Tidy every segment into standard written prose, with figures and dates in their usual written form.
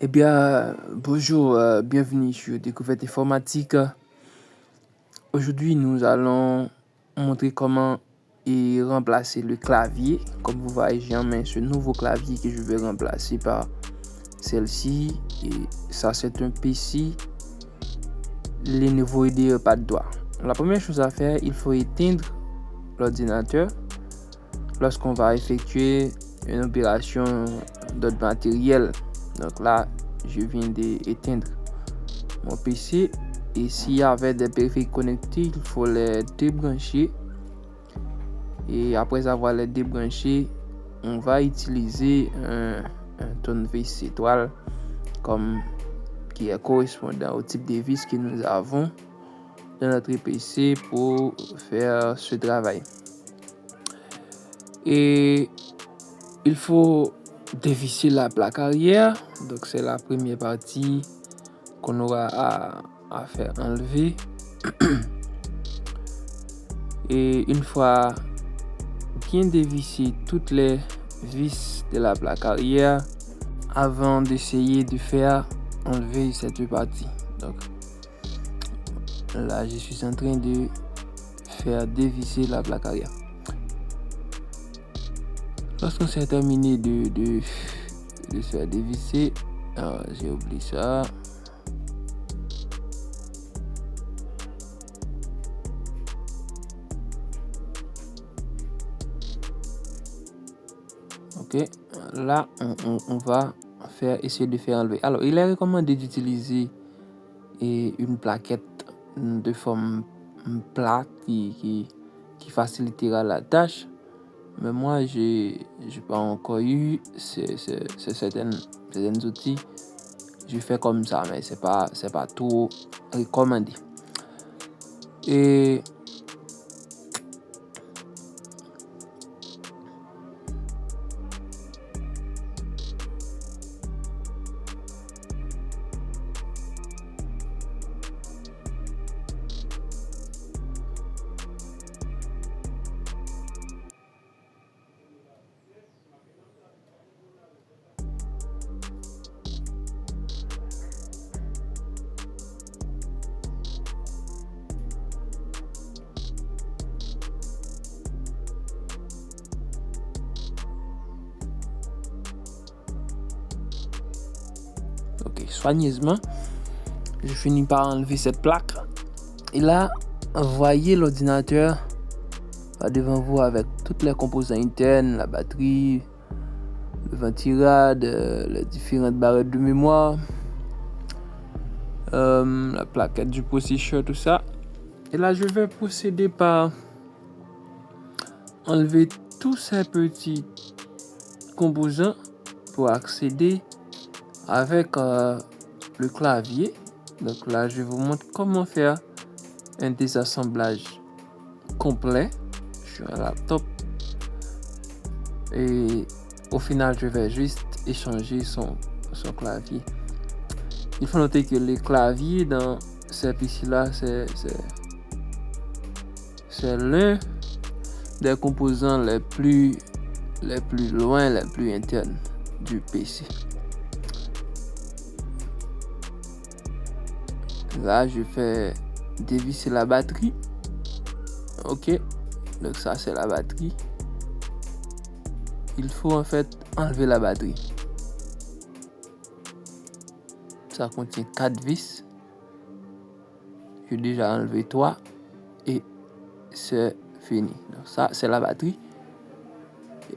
Eh bien, bonjour, bienvenue sur Découverte informatique. Aujourd'hui, nous allons montrer comment remplacer le clavier. Comme vous voyez, j'ai en main ce nouveau clavier que je vais remplacer par celle-ci. Et ça, c'est un PC Lenovo IdeaPad 3. La première chose à faire, il faut éteindre l'ordinateur lorsqu'on va effectuer une opération d'autre matériel. Donc là, je viens d'éteindre mon PC et s'il y avait des périphériques connectés, il faut les débrancher. Et après avoir les débranchés, on va utiliser un tournevis étoile comme qui est correspondant au type de vis que nous avons dans notre PC pour faire ce travail. Et il faut dévisser la plaque arrière. Donc c'est la première partie qu'on aura à faire enlever. Et une fois bien dévisser toutes les vis de la plaque arrière avant d'essayer de faire enlever cette partie. Donc là, je suis en train de faire dévisser la plaque arrière. Lorsqu'on s'est terminé de faire dévisser, j'ai oublié ça. Ok, là on va essayer de faire enlever. Alors, il est recommandé d'utiliser une plaquette de forme plate qui facilitera la tâche. Mais moi, j'ai pas encore eu certains outils. Je fais comme ça, mais c'est pas trop recommandé. Et ok, soigneusement, je finis par enlever cette plaque. Et là, voyez l'ordinateur devant vous avec toutes les composants internes, la batterie, le ventirad, les différentes barrettes de mémoire, la plaquette du processeur, tout ça. Et là, je vais procéder par enlever tous ces petits composants pour accéder avec le clavier. Donc là, je vous montre comment faire un désassemblage complet sur un laptop. Et au final, je vais juste échanger son clavier. Il faut noter que le clavier dans ces PC-là, c'est l'un des composants les plus loin, les plus internes du PC. Là, je fais dévisser la batterie. Ok, donc ça c'est la batterie. Il faut en fait enlever la batterie. Ça contient 4 vis. J'ai déjà enlevé 3 et c'est fini. Donc ça c'est la batterie.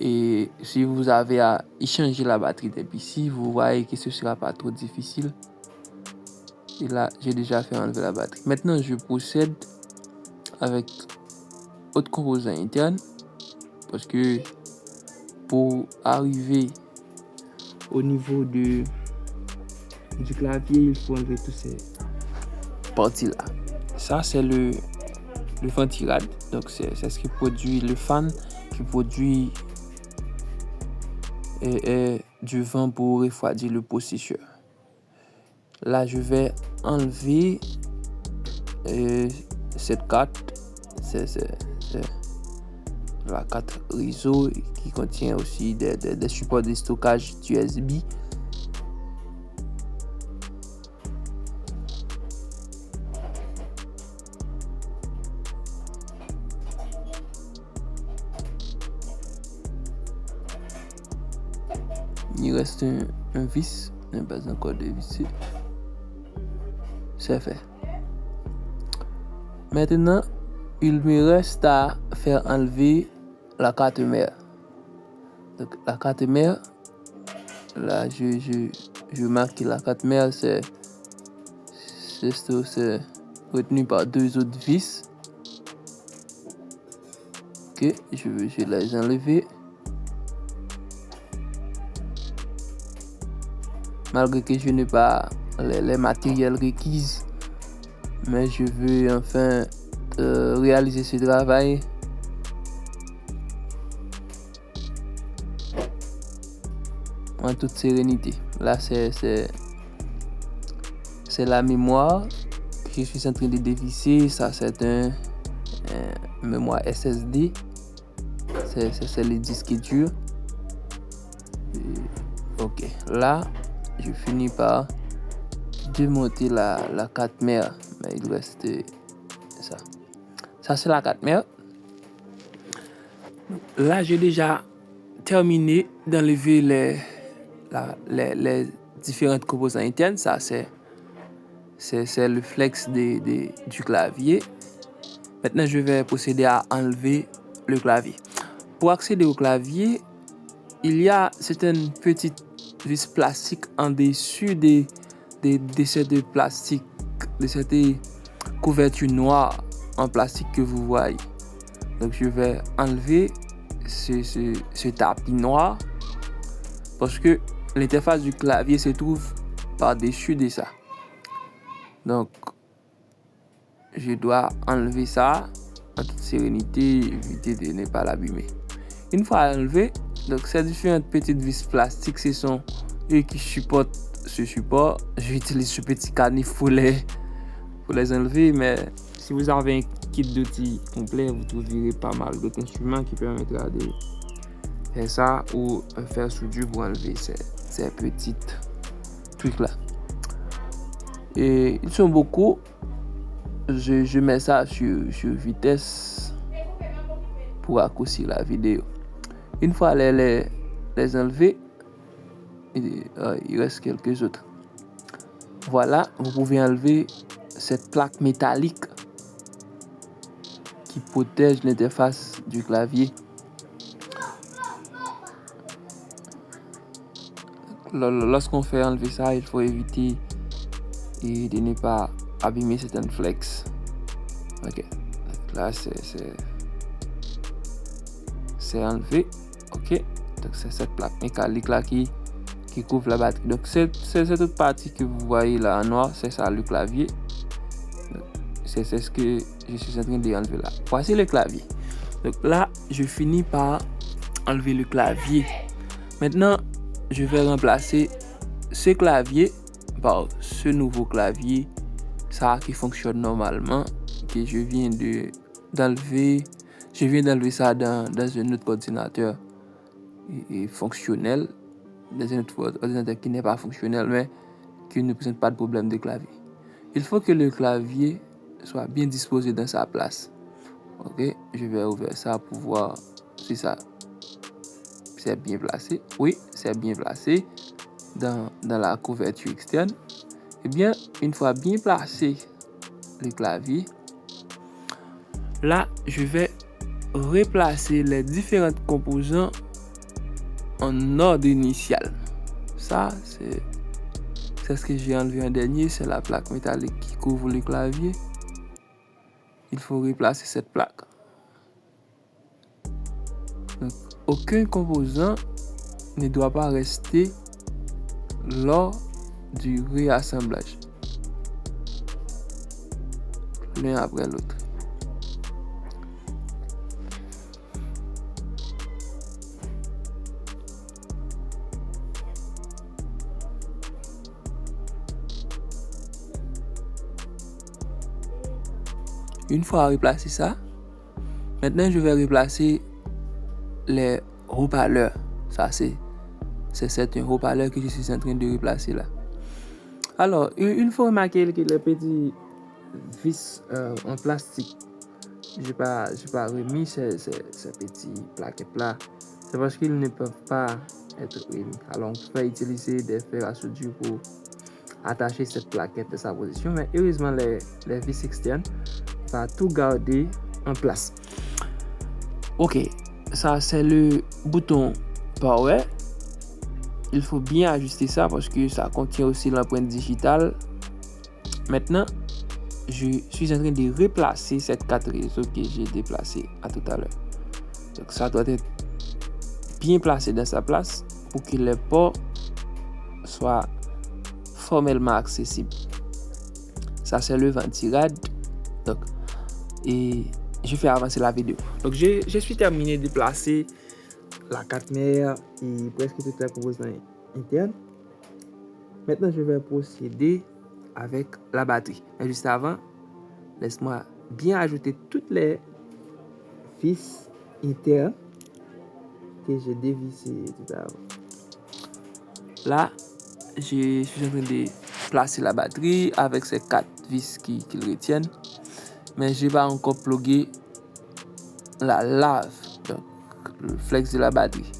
Et si vous avez à échanger la batterie des PC, vous voyez que ce ne sera pas trop difficile. Et là, j'ai déjà fait enlever la batterie. Maintenant, je procède avec autre composant interne parce que pour arriver au niveau du clavier, il faut enlever toutes ces parties-là. Ça, c'est le ventirad. Donc, c'est ce qui produit le fan, qui produit du vent pour refroidir le processeur. Là, je vais enlever cette carte. C'est la carte réseau qui contient aussi des supports de stockage USB. Il reste un vis, n'est pas encore dévissé. C'est fait. Maintenant, il me reste à faire enlever la carte mère. Donc, la carte mère, là, je marque que la carte mère, c'est retenu par deux autres vis. Ok, je les enlever. Malgré que je n'ai pas les matériels requis, mais je veux enfin réaliser ce travail. En toute sérénité. Là, c'est la mémoire que je suis en train de dévisser. Ça, c'est un mémoire SSD. C'est les disques durs. Ok. Là, je finis par démonter la carte mère. Mais il reste ça. Ça, c'est la carte mère. Là, j'ai déjà terminé d'enlever les différentes composants internes. Ça, c'est le flex du clavier. Maintenant, je vais procéder à enlever le clavier. Pour accéder au clavier, il y a certaines petites vis plastiques en dessus de cette plastique, de cette couverture noire en plastique que vous voyez. Donc, je vais enlever ce tapis noir parce que l'interface du clavier se trouve par-dessus de ça. Donc, je dois enlever ça en toute sérénité, éviter de ne pas l'abîmer. Une fois enlevé, donc ces différentes petites vis plastiques, ce sont eux qui supportent ce support. J'utilise ce petit canif pour les enlever, mais si vous avez un kit d'outils complet, vous trouverez pas mal d'autres instruments qui permettra de faire ça ou faire soudure pour enlever ces petites trucs là. Et ils sont beaucoup. Je mets ça sur vitesse pour raccourcir la vidéo. Une fois les enlever, il reste quelques autres. Voilà, vous pouvez enlever cette plaque métallique qui protège l'interface du clavier. Lorsqu'on fait enlever ça, il faut éviter de ne pas abîmer certaines flex. Ok, là c'est enlevé. Ok, donc c'est cette plaque métallique là qui couvre la batterie. Donc c'est cette partie que vous voyez là en noir, c'est ça le clavier. C'est ce que je suis en train d'enlever là. Voici le clavier. Donc là, je finis par enlever le clavier. Maintenant, je vais remplacer ce clavier par ce nouveau clavier, ça qui fonctionne normalement, que je viens d'enlever. Je viens d'enlever ça dans un autre ordinateur fonctionnel, dans un autre ordinateur qui n'est pas fonctionnel, mais qui ne présente pas de problème de clavier. Il faut que le clavier soit bien disposé dans sa place. Ok, je vais ouvrir ça pour voir si ça c'est bien placé. Oui, c'est bien placé dans la couverture externe. Et bien, une fois bien placé le clavier, là, je vais replacer les différents composants en ordre initial. Ça, c'est ce que j'ai enlevé en dernier, c'est la plaque métallique qui couvre le clavier. Il faut replacer cette plaque. Donc, aucun composant ne doit pas rester lors du réassemblage. L'un après l'autre. Une fois replacé ça, maintenant je vais replacer les haut-parleurs. Ça c'est un haut-parleur que je suis en train de replacer là. Alors, il faut remarquer que les petits vis en plastique, j'ai pas remis ces petits plaquettes là. C'est parce qu'ils ne peuvent pas être émis. Alors, on peut utiliser des fers à soudure pour attacher cette plaquette de sa position, mais heureusement, les vis externes va tout garder en place. Ok, ça c'est le bouton Power. Il faut bien ajuster ça parce que ça contient aussi l'empreinte digitale. Maintenant, je suis en train de replacer cette carte réseau que j'ai déplacée à tout à l'heure. Donc ça doit être bien placé dans sa place pour que les ports soient formellement accessibles. Ça c'est le ventirad. Donc, et je fais avancer la vidéo. Donc je suis terminé de placer la carte mère et presque toutes les composants internes. Maintenant, je vais procéder avec la batterie. Mais juste avant, laisse-moi bien ajouter toutes les vis internes que j'ai dévissées tout à l'heure. Là, je suis en train de placer la batterie avec ces 4 vis qui le retiennent. Mais je vais pas encore plugger la lave, donc le flex de la batterie.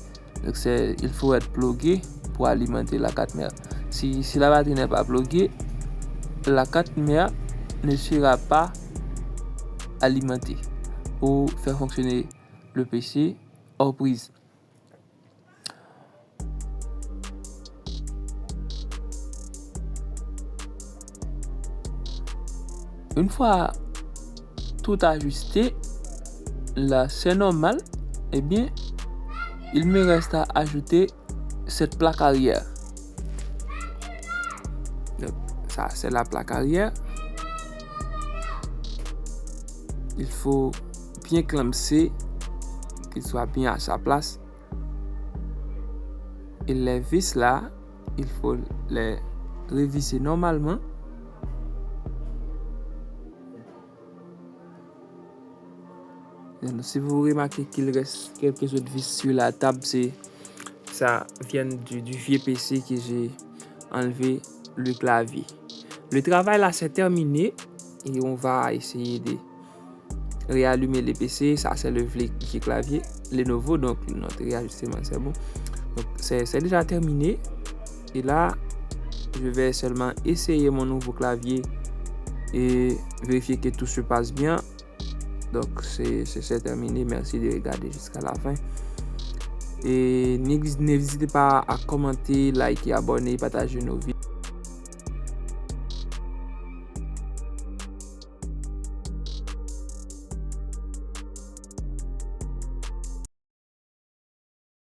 Donc il faut être plugué pour alimenter la carte mère. Si la batterie n'est pas pluguée, la carte mère ne sera pas alimentée pour faire fonctionner le PC hors prise. Une fois tout ajusté, là c'est normal, eh bien il me reste à ajouter cette plaque arrière. Donc, ça c'est la plaque arrière. Il faut bien clamser, qu'il soit bien à sa place. Et les vis là, il faut les revisser normalement. Si vous remarquez qu'il reste quelques autres vis sur la table, ça vient du vieux PC que j'ai enlevé le clavier. Le travail là c'est terminé et on va essayer de réallumer les PC. Ça c'est le vieux clavier Lenovo, donc notre réajustement c'est bon. Donc c'est déjà terminé et là je vais seulement essayer mon nouveau clavier et vérifier que tout se passe bien. Donc c'est terminé. Merci de regarder jusqu'à la fin. Et n'hésitez pas à commenter, liker, abonner, partager nos vidéos.